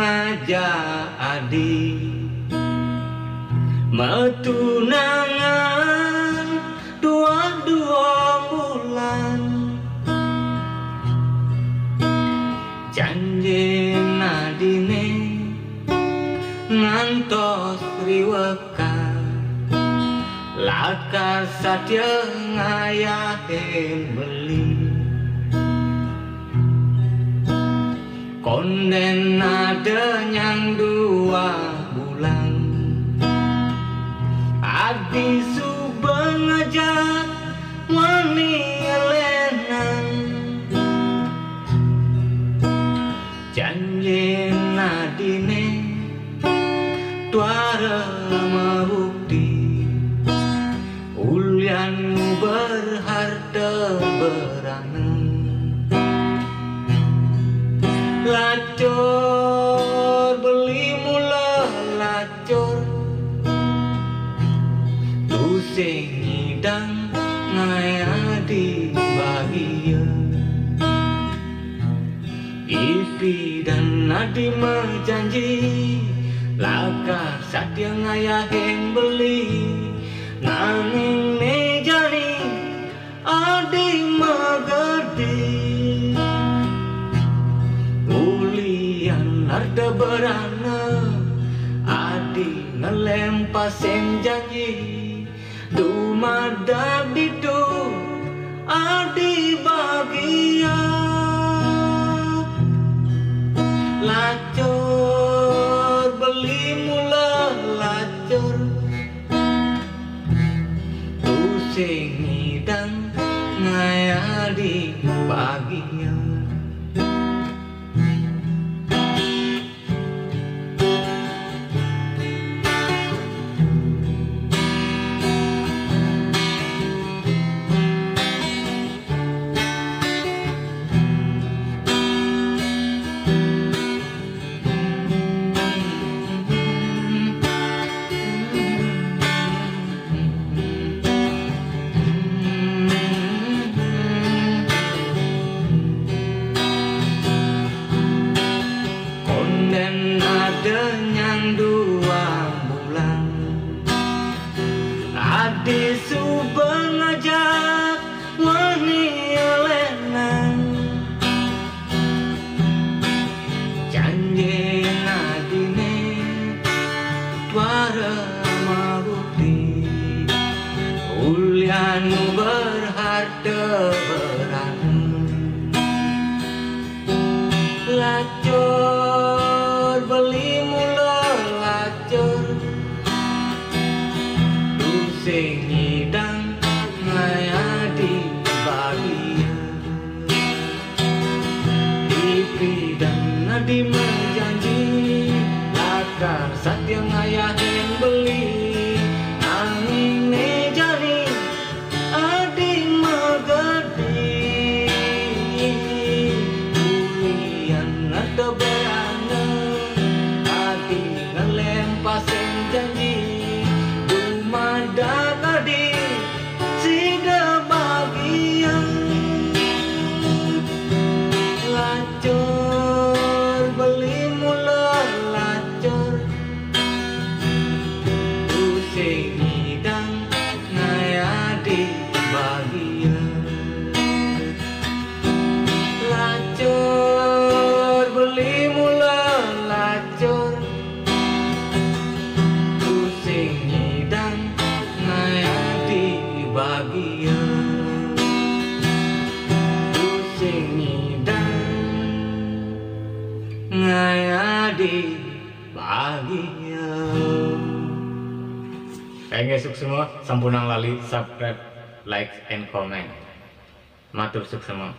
ngajak adik metunangan dua bulan, janji nadine ngantos riweka lakar satya ngayahe beli konden ada yang 2 bulan. Adi subeng ngajak wani elenan, janji nadine tuara mabukti ulian berharta beranang. Lacur beli mula lacur tu sing ngidang ngayadi bahagia. Ipi dan Nadi menjanji lakar satya ngayahin beli, nanging nejani adi magadi ulian harta berana. Adi ngelempasin janji dumadak ditu adi bahagia. Lacur beli mula lacur tu sing ngidang ngayadi bahagia. Dan ada yang 2 bulan, adi subeng ngajak wani elenan, janji nadine tuara mabukti ulian berharta beranang. Lacur beli mula lacur tu sing ngidang ngayadi bahagia. Ipi dan Nadi menjanji lakar satya ngayahin beli, nanging nejani adi magadi ulian harta berana. Adi ngelempasin janji dumadak adi sida bahagia. Lacur beli mula lacur tu sing ngidang ngayadi bahagia. Lacur beli mula lacur tu sing ngidang ngayadi bahagia. Tu sing ngidang ngayadi bahagia. Kayaknya sukses semua, sampunang lali subscribe, like, and comment. Matur sukses semua.